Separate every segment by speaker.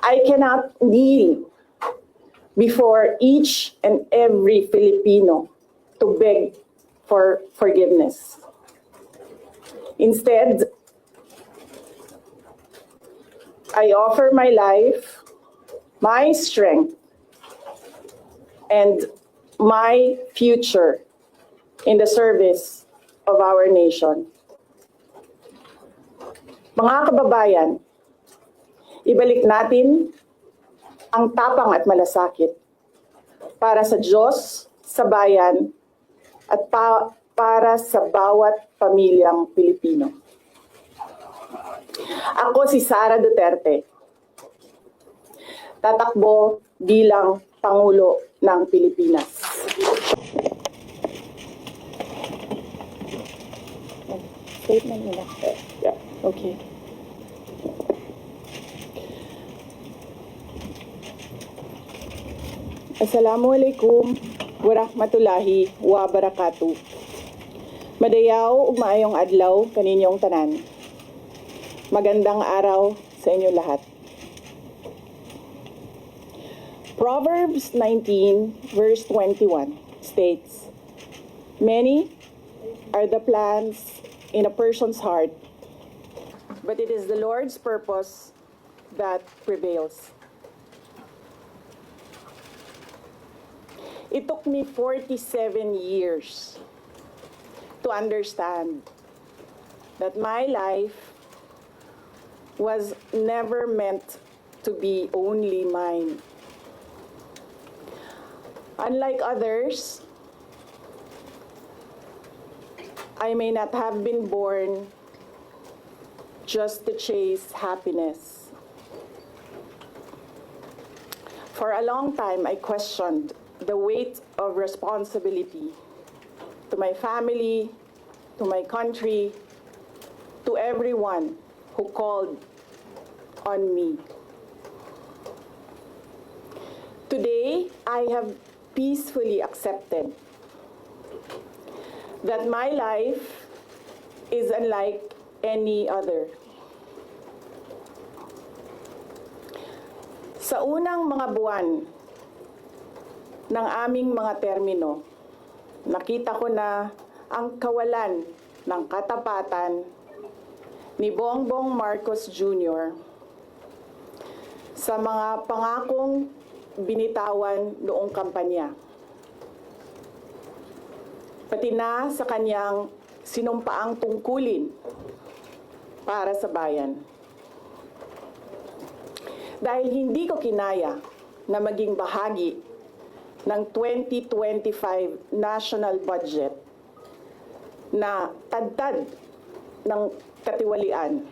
Speaker 1: I cannot kneel before each and every Filipino to beg for forgiveness. Instead, I offer my life, my strength, and my future in the service of our nation. Mga kababayan, ibalik natin ang tapang at malasakit para sa Diyos, sa bayan, at para sa bawat pamilyang Pilipino. Ako si Sara Duterte, tatakbo bilang Pangulo ng Pilipinas. Statement nila. Yeah. Okay. Assalamualaikum warahmatullahi wabarakatuh. Madayaw ug maayong adlaw kaninyong tanan. Magandang araw sa inyo lahat. Proverbs 19 verse 21 states, "Many are the plans in a person's heart, but it is the Lord's purpose that prevails." It took me 47 years to understand that my life was never meant to be only mine. Unlike others, I may not have been born just to chase happiness. For a long time, I questioned the weight of responsibility to my family, to my country, to everyone who called on me. Today, I have peacefully accepted that my life is unlike any other. Sa unang mga buwan ng aming mga termino, nakita ko na ang kawalan ng katapatan ni Bongbong Marcos Jr. sa mga pangakong binitawan noong kampanya, pati na sa kanyang sinumpaang tungkulin para sa bayan. Dahil hindi ko kinaya na maging bahagi ng 2025 national budget na tadtad ng katiwalian,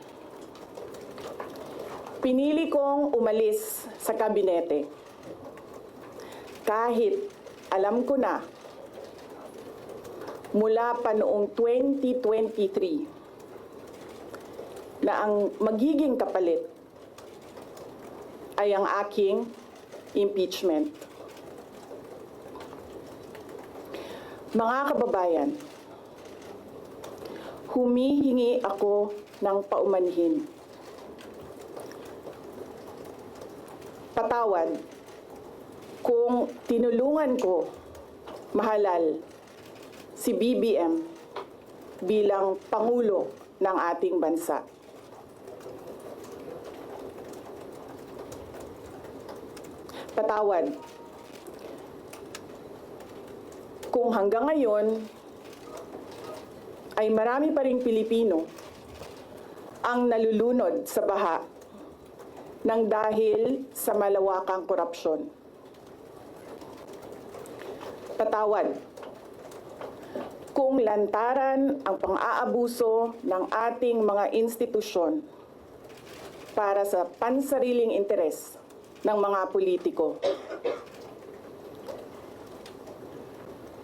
Speaker 1: pinili kong umalis sa kabinete kahit alam ko na mula pa noong 2023 na ang magiging kapalit ay ang aking impeachment. Mga kababayan, humihingi ako ng paumanhin. Patawad kung tinulungan ko mahalal si BBM bilang Pangulo ng ating bansa. Patawad kung hanggang ngayon ay marami pa ring Pilipino ang nalulunod sa baha ng dahil sa malawakang korupsyon. Patawad kung lantaran ang pang-aabuso ng ating mga institusyon para sa pansariling interes ng mga politiko.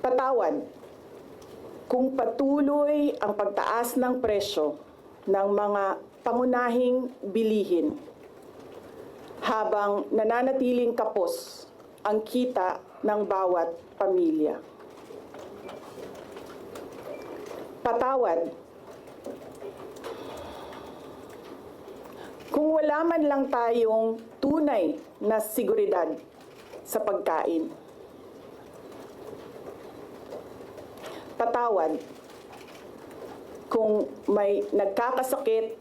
Speaker 1: Patawad kung patuloy ang pagtaas ng presyo ng mga pangunahing bilihin habang nananatiling kapos ang kita ng bawat pamilya. Patawad kung nang wala man lang tayong tunay na seguridad sa pagkain. Patawad kung may nagkakasakit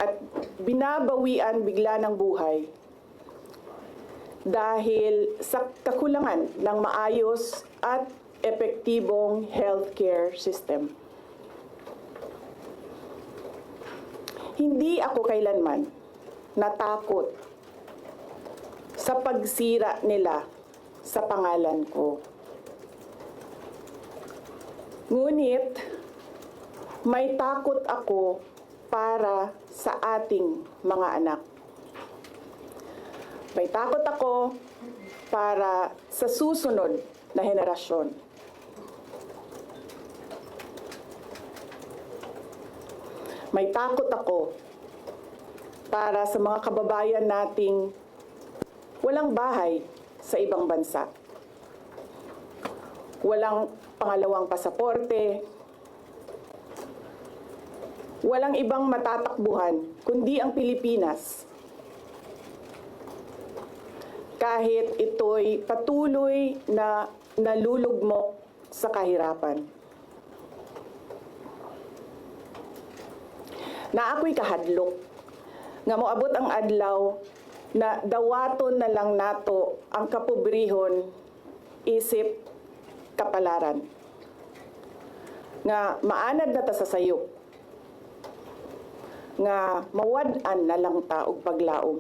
Speaker 1: at binabawian bigla ng buhay dahil sa kakulangan ng maayos at epektibong healthcare system. Hindi ako kailanman natakot sa pagsira nila sa pangalan ko. Ngunit, may takot ako para sa ating mga anak. May takot ako para sa susunod na henerasyon. May takot ako para sa mga kababayan nating walang bahay sa ibang bansa. Walang pangalawang pasaporte, walang ibang matatakbuhan kundi ang Pilipinas. Kahit ito'y patuloy na nalulugmok sa kahirapan. Na ako'y kahadlok, nga moabot ang adlaw na dawaton na lang nato ang kapobrehon isip kapalaran. Nga maanad na ta sa sayop, nga mawad-an na lang ta og paglaom.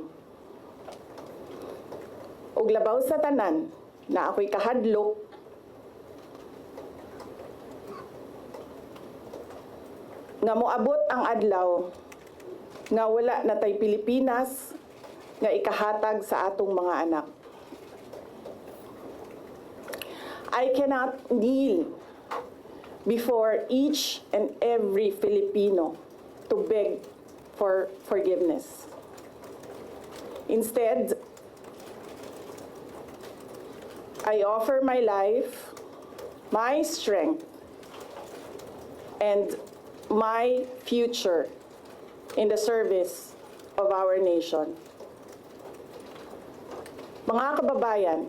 Speaker 1: Og labaw sa tanan na ako'y kahadlok, nga moabot ang adlaw nga wala na tay Pilipinas nga ikahatag sa atong mga anak. I cannot kneel before each and every Filipino to beg for forgiveness. Instead, I offer my life, my strength, and my future in the service of our nation. Mga kababayan,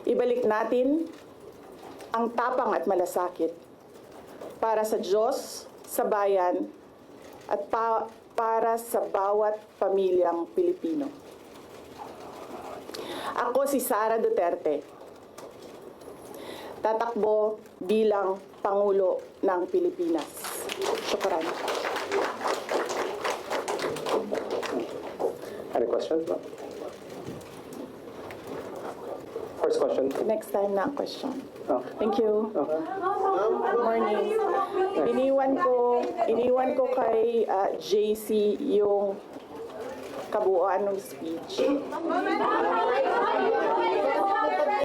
Speaker 1: ibalik natin ang tapang at malasakit para sa Diyos, sa bayan, at para sa bawat pamilyang Pilipino. Ako si Sara Duterte, tatakbo bilang Pangulo ng Pilipinas. Shukran.
Speaker 2: Any questions? First question.
Speaker 1: Next time na ang question.
Speaker 2: Okay.
Speaker 1: Thank you. Good morning. Iniwan ko kay JC yung kabuuan ng speech.